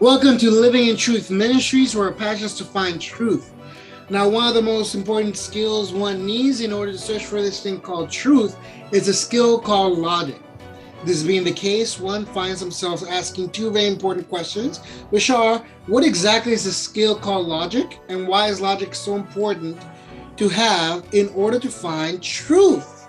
Welcome to Living in Truth Ministries, where our passion is to find truth. Now, one of the most important skills one needs in order to search for this thing called truth is a skill called logic. This being the case, one finds themselves asking two very important questions, which are, what exactly is a skill called logic, and why is logic so important to have in order to find truth?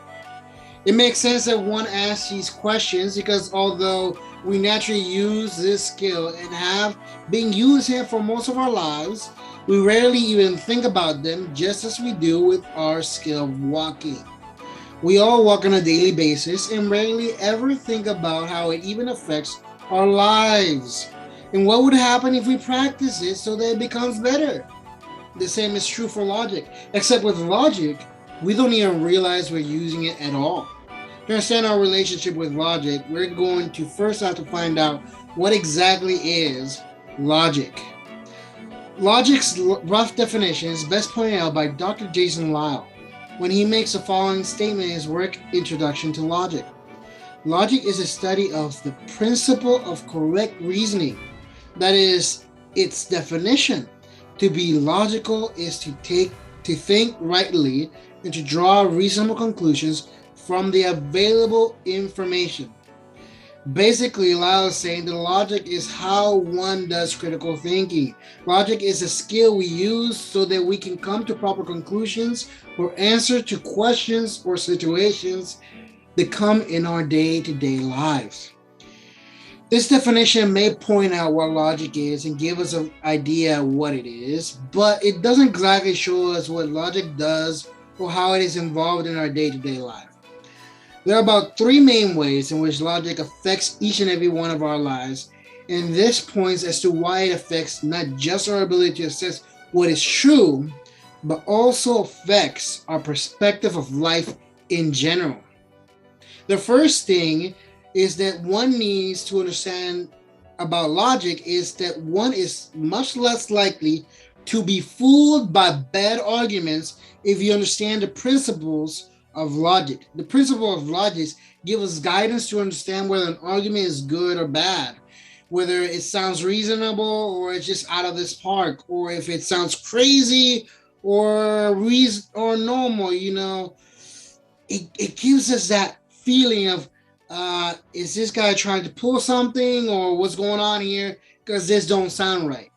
It makes sense that one asks these questions because although we naturally use this skill and have been using it for most of our lives, we rarely even think about them, just as we do with our skill of walking. We all walk on a daily basis and rarely ever think about how it even affects our lives and what would happen if we practice it so that it becomes better. The same is true for logic, except with logic, we don't even realize we're using it at all. To understand our relationship with logic, we're going to first have to find out what exactly is logic. Logic's rough definition is best pointed out by Dr. Jason Lisle when he makes the following statement in his work, Introduction to Logic. Logic is a study of the principle of correct reasoning. That is its definition. To be logical is to think rightly and to draw reasonable conclusions from the available information. Basically, Lisle is saying that logic is how one does critical thinking. Logic is a skill we use so that we can come to proper conclusions or answer to questions or situations that come in our day-to-day lives. This definition may point out what logic is and give us an idea of what it is, but it doesn't exactly show us what logic does or how it is involved in our day-to-day life. There are about three main ways in which logic affects each and every one of our lives, and this points as to why it affects not just our ability to assess what is true, but also affects our perspective of life in general. The first thing is that one needs to understand about logic is that one is much less likely to be fooled by bad arguments if you understand the principles of logic. The principle of logic give us guidance to understand whether an argument is good or bad, whether it sounds reasonable or it's just out of this park, or if it sounds crazy or normal. It gives us that feeling of is this guy trying to pull something, or what's going on here, because this don't sound right.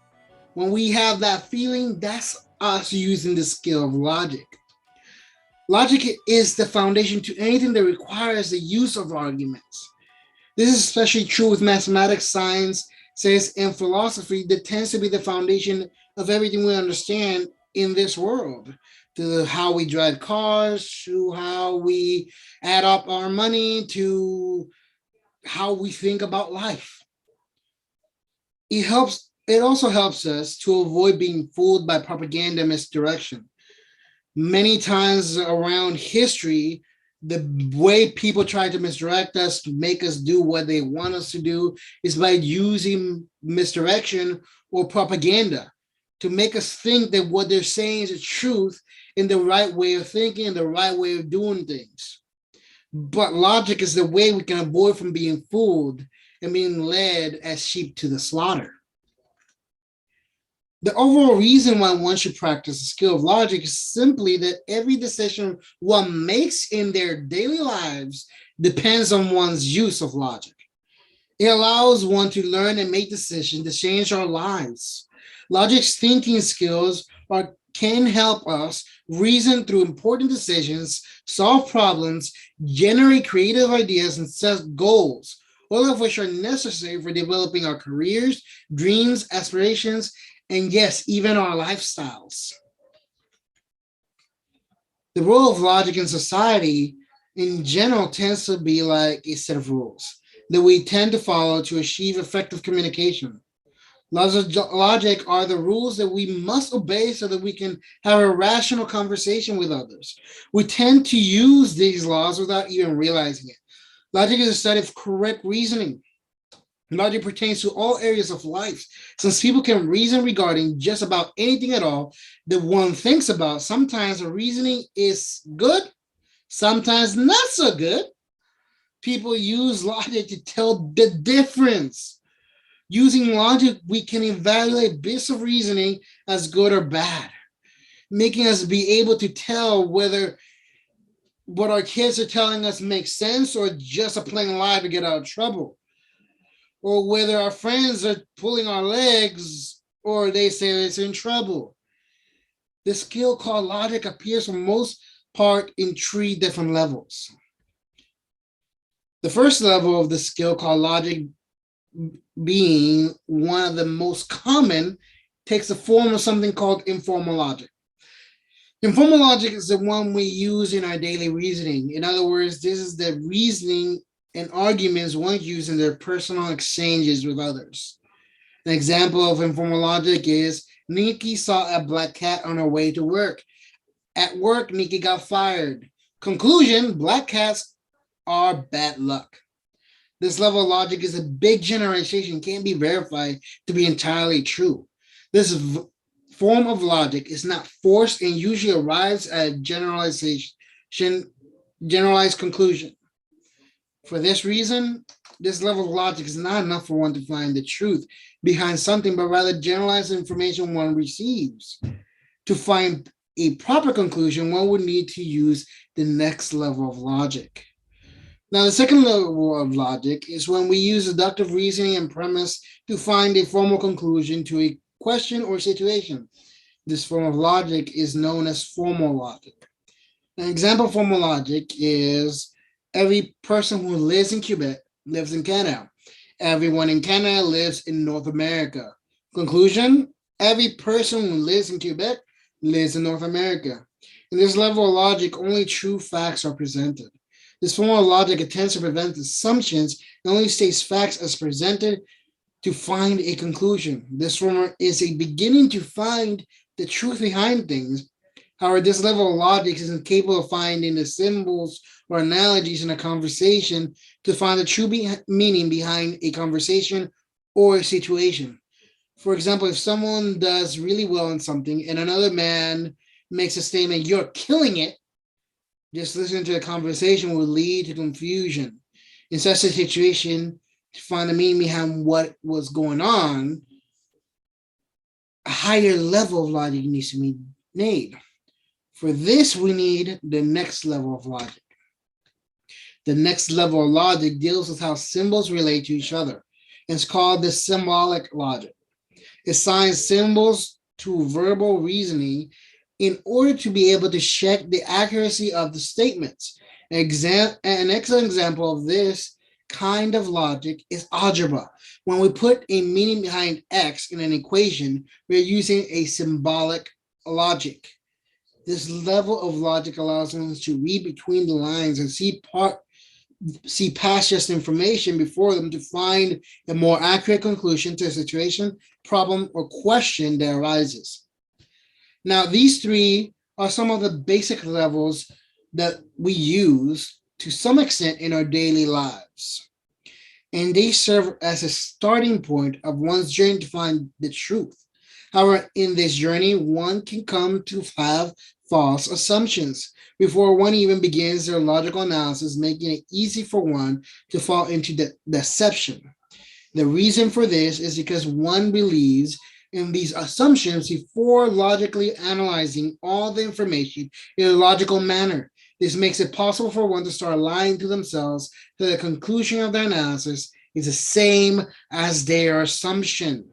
When we have that feeling, that's us using the skill of logic. Logic is the foundation to anything that requires the use of arguments. This is especially true with mathematics, science, and philosophy that tends to be the foundation of everything we understand in this world, to how we drive cars, to how we add up our money, to how we think about life. It also helps us to avoid being fooled by propaganda and misdirection. Many times around history, the way people try to misdirect us to make us do what they want us to do is by using misdirection or propaganda to make us think that what they're saying is the truth in the right way of thinking, the right way of doing things. But logic is the way we can avoid from being fooled and being led as sheep to the slaughter. The overall reason why one should practice the skill of logic is simply that every decision one makes in their daily lives depends on one's use of logic. It allows one to learn and make decisions that change our lives. Logic's thinking skills can help us reason through important decisions, solve problems, generate creative ideas, and set goals, all of which are necessary for developing our careers, dreams, aspirations, and yes, even our lifestyles. The role of logic in society in general tends to be like a set of rules that we tend to follow to achieve effective communication. Logic are the rules that we must obey so that we can have a rational conversation with others. We tend to use these laws without even realizing it. Logic is a study of correct reasoning. Logic pertains to all areas of life. Since people can reason regarding just about anything at all that one thinks about, sometimes the reasoning is good, sometimes not so good. People use logic to tell the difference Using logic, we can evaluate bits of reasoning as good or bad, making us be able to tell whether what our kids are telling us makes sense or just a plain lie to get out of trouble, or whether our friends are pulling our legs or they say it's in trouble. The skill called logic appears for most part in three different levels. The first level of the skill called logic, being one of the most common, takes the form of something called informal logic. Informal logic is the one we use in our daily reasoning. In other words, this is the reasoning and arguments one uses in their personal exchanges with others. An example of informal logic is Nikki saw a black cat on her way to work. At work, Nikki got fired. Conclusion, black cats are bad luck. This level of logic is a big generalization, can't be verified to be entirely true. This form of logic is not forced and usually arrives at a generalized conclusion. For this reason, this level of logic is not enough for one to find the truth behind something, but rather generalized information one receives. To find a proper conclusion, one would need to use the next level of logic. Now, the second level of logic is when we use deductive reasoning and premise to find a formal conclusion to a question or situation. This form of logic is known as formal logic. An example of formal logic is every person who lives in Quebec lives in Canada. Everyone in Canada lives in North America. Conclusion, every person who lives in Quebec lives in North America. In this level of logic, only true facts are presented. This form of logic attempts to prevent assumptions and only states facts as presented to find a conclusion. This form is a beginning to find the truth behind things. However, this level of logic is incapable of finding the symbols or analogies in a conversation to find the true meaning behind a conversation or a situation. For example, if someone does really well in something and another man makes a statement, "You're killing it," just listening to the conversation will lead to confusion. In such a situation, to find the meaning behind what was going on, a higher level of logic needs to be made. For this, we need the next level of logic. The next level of logic deals with how symbols relate to each other. It's called the symbolic logic. It assigns symbols to verbal reasoning in order to be able to check the accuracy of the statements. An excellent example of this kind of logic is algebra. When we put a meaning behind x in an equation, we're using a symbolic logic. This level of logic allows us to read between the lines and see past just information before them to find a more accurate conclusion to a situation, problem, or question that arises. Now, these three are some of the basic levels that we use to some extent in our daily lives. And they serve as a starting point of one's journey to find the truth. However, in this journey, one can come to have false assumptions before one even begins their logical analysis, making it easy for one to fall into the deception. The reason for this is because one believes in these assumptions before logically analyzing all the information in a logical manner. This makes it possible for one to start lying to themselves that the conclusion of their analysis is the same as their assumption.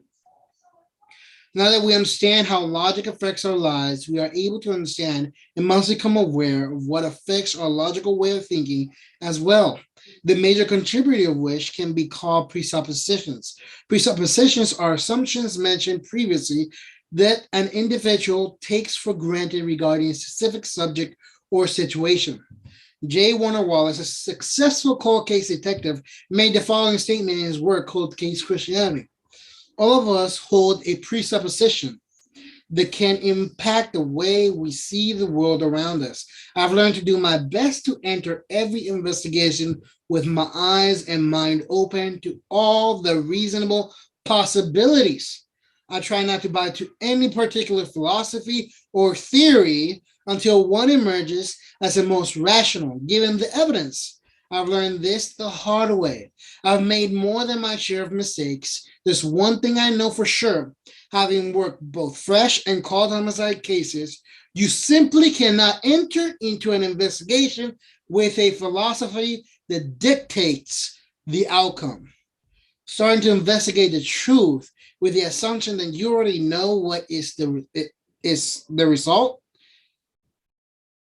Now that we understand how logic affects our lives, we are able to understand and must become aware of what affects our logical way of thinking as well. The major contributor of which can be called presuppositions. Presuppositions are assumptions mentioned previously that an individual takes for granted regarding a specific subject or situation. J. Warner Wallace, a successful cold case detective, made the following statement in his work, Cold Case Christianity. All of us hold a presupposition that can impact the way we see the world around us. I've learned to do my best to enter every investigation with my eyes and mind open to all the reasonable possibilities. I try not to buy to any particular philosophy or theory until one emerges as the most rational, given the evidence. I've learned this the hard way. I've made more than my share of mistakes. There's one thing I know for sure. Having worked both fresh and cold homicide cases, you simply cannot enter into an investigation with a philosophy that dictates the outcome. Starting to investigate the truth with the assumption that you already know what is the result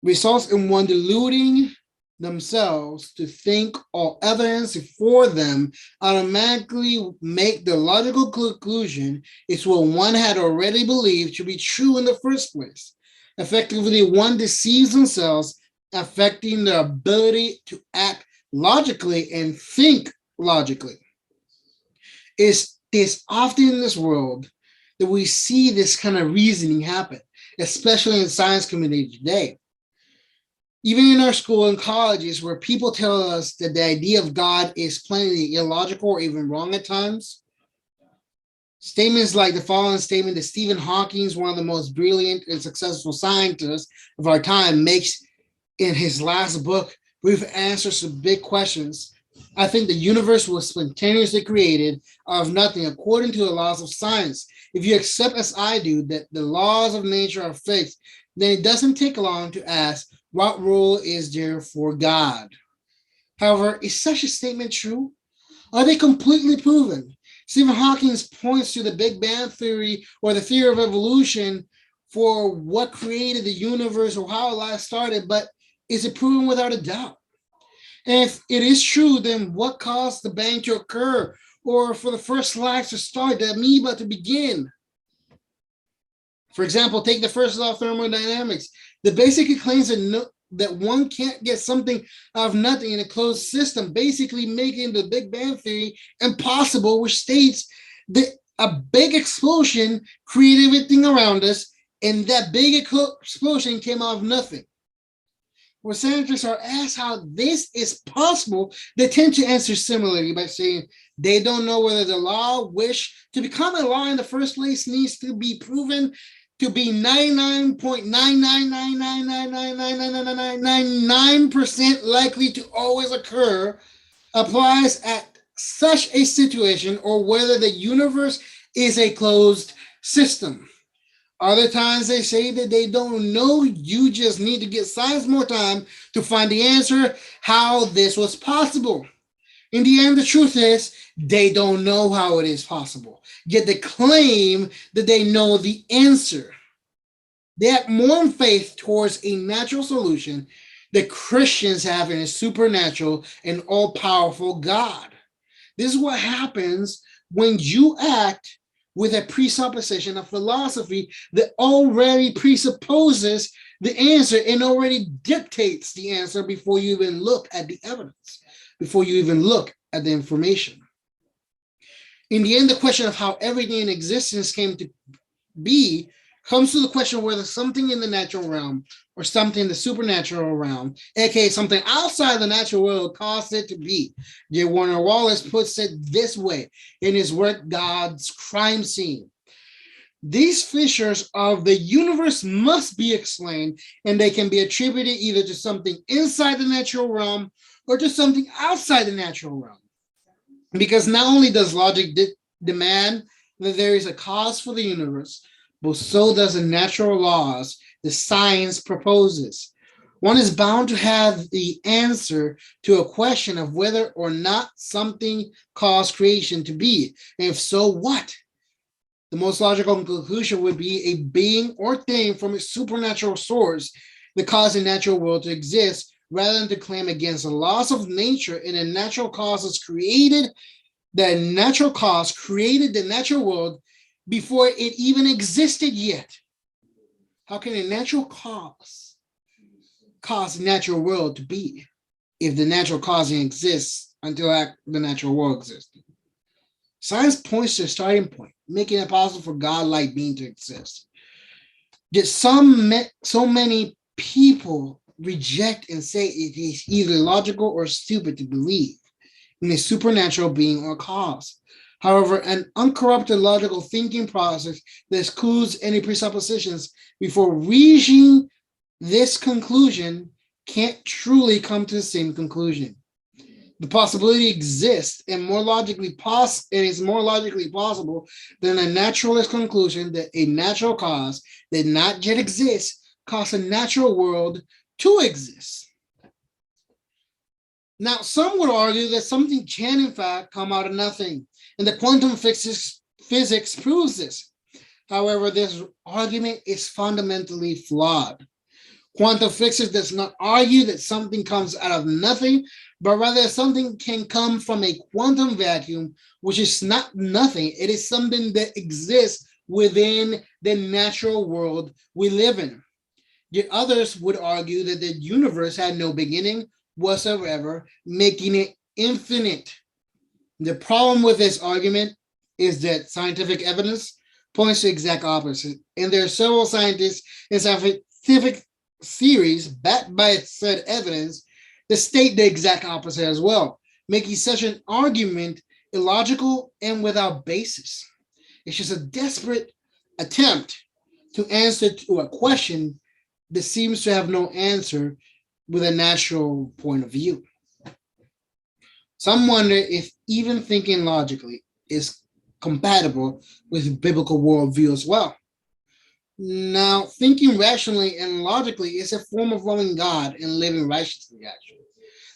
results in one deluding themselves to think all evidence before them automatically make the logical conclusion is what one had already believed to be true in the first place. Effectively, one deceives themselves, affecting their ability to act logically and think logically. It's often in this world that we see this kind of reasoning happen, especially in the science community today. Even in our school and colleges, where people tell us that the idea of God is plainly illogical or even wrong at times, statements like the following statement that Stephen Hawking, one of the most brilliant and successful scientists of our time, makes in his last book, Brief Answers to Big Questions. I think the universe was spontaneously created out of nothing according to the laws of science. If you accept, as I do, that the laws of nature are fixed, then it doesn't take long to ask, what role is there for God? However, is such a statement true? Are they completely proven? Stephen Hawking points to the Big Bang Theory or the theory of evolution for what created the universe or how life started, but is it proven without a doubt? And if it is true, then what caused the bang to occur or for the first life to start, the amoeba to begin? For example, take the first law of thermodynamics that basically claims that one can't get something out of nothing in a closed system, basically making the Big Bang Theory impossible, which states that a big explosion created everything around us, and that big explosion came out of nothing. When scientists are asked how this is possible, they tend to answer similarly by saying they don't know whether the law, which to become a law in the first place needs to be proven to be 99.999999999% likely to always occur, applies at such a situation, or whether the universe is a closed system. Other times they say that they don't know. You just need to give science more time to find the answer how this was possible. In the end, the truth is they don't know how it is possible, yet they claim that they know the answer. They have more faith towards a natural solution that Christians have in a supernatural and all-powerful God. This is what happens when you act with a presupposition, a philosophy that already presupposes the answer and already dictates the answer before you even look at the evidence, before you even look at the information. In the end, the question of how everything in existence came to be comes to the question whether something in the natural realm or something in the supernatural realm, aka something outside the natural world, caused it to be. J. Warner Wallace puts it this way in his work, God's Crime Scene. These features of the universe must be explained, and they can be attributed either to something inside the natural realm or to something outside the natural realm. Because not only does logic demand that there is a cause for the universe, but so does the natural laws the science proposes. One is bound to have the answer to a question of whether or not something caused creation to be, and if so, what? The most logical conclusion would be a being or thing from a supernatural source that caused the natural world to exist, rather than to claim against the laws of nature and the natural causes created the natural world before it even existed yet. How can a natural cause the natural world to be if the natural causing exists until the natural world existed? Science points to a starting point, making it possible for God-like being to exist. Yet so many people reject and say it is either logical or stupid to believe in a supernatural being or cause. However, an uncorrupted logical thinking process that excludes any presuppositions before reaching this conclusion can't truly come to the same conclusion. The possibility exists and it is more logically possible than a naturalist conclusion that a natural cause that not yet exists caused a natural world to exist. Now, some would argue that something can in fact come out of nothing, and the quantum physics proves this. However, this argument is fundamentally flawed. Quantum physics does not argue that something comes out of nothing, but rather something can come from a quantum vacuum, which is not nothing. It is something that exists within the natural world we live in. Yet others would argue that the universe had no beginning whatsoever, making it infinite. The problem with this argument is that scientific evidence points to the exact opposite, and there are several scientists and scientific theories backed by said evidence that state the exact opposite as well, making such an argument illogical and without basis. It's just a desperate attempt to answer to a question that seems to have no answer with a natural point of view. Some wonder if even thinking logically is compatible with biblical worldview as well. Now, thinking rationally and logically is a form of loving God and living righteously, actually.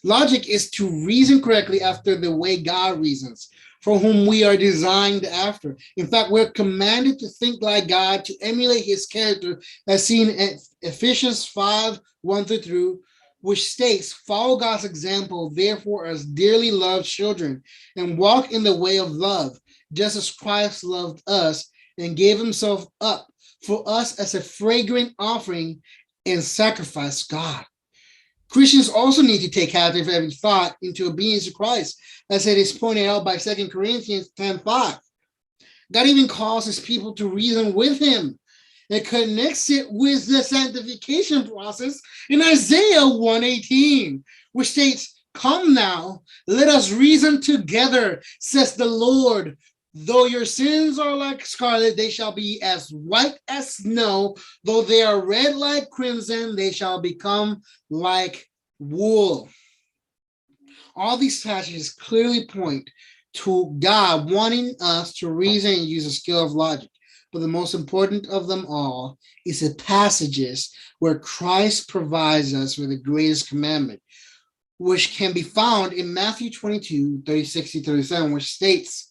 Logic is to reason correctly after the way God reasons, for whom we are designed after. In fact, we're commanded to think like God, to emulate his character, as seen in Ephesians 5:1-3, which states, follow God's example, therefore, as dearly loved children, and walk in the way of love, just as Christ loved us and gave himself up for us as a fragrant offering and sacrifice to God. Christians also need to take captive every thought into obedience to Christ, as it is pointed out by 2 Corinthians 10:5. God even calls his people to reason with him and connects it with the sanctification process in Isaiah 1:18, which states, come now, let us reason together, says the Lord. Though your sins are like scarlet, they shall be as white as snow. Though they are red like crimson, they shall become like wool. All these passages clearly point to God wanting us to reason and use the skill of logic. But the most important of them all is the passages where Christ provides us with the greatest commandment, which can be found in Matthew 22:36-37, which states,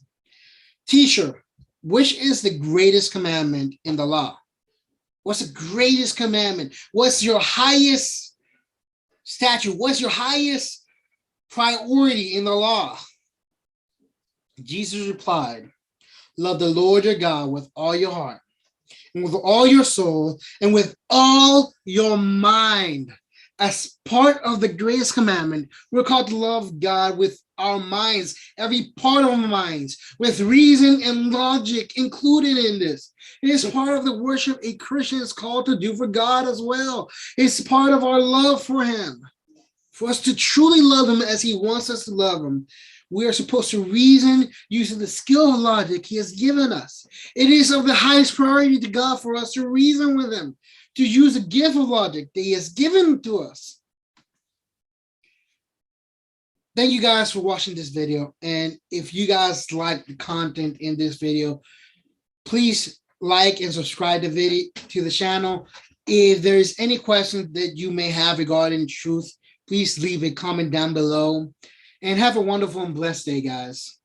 Teacher, which is the greatest commandment in the law? What's the greatest commandment? What's your highest statute? What's your highest priority in the law? Jesus replied, love the Lord your God with all your heart, and with all your soul, and with all your mind. As part of the greatest commandment, we're called to love God with our minds, every part of our minds, with reason and logic included in this. It is part of the worship a Christian is called to do for God as well. It's part of our love for him. For us to truly love him as he wants us to love him, we are supposed to reason using the skill of logic he has given us. It is of the highest priority to God for us to reason with him, to use the gift of logic that he has given to us. Thank you guys for watching this video. And if you guys like the content in this video, please like and subscribe to the channel. If there's any questions that you may have regarding truth, please leave a comment down below. And have a wonderful and blessed day, guys.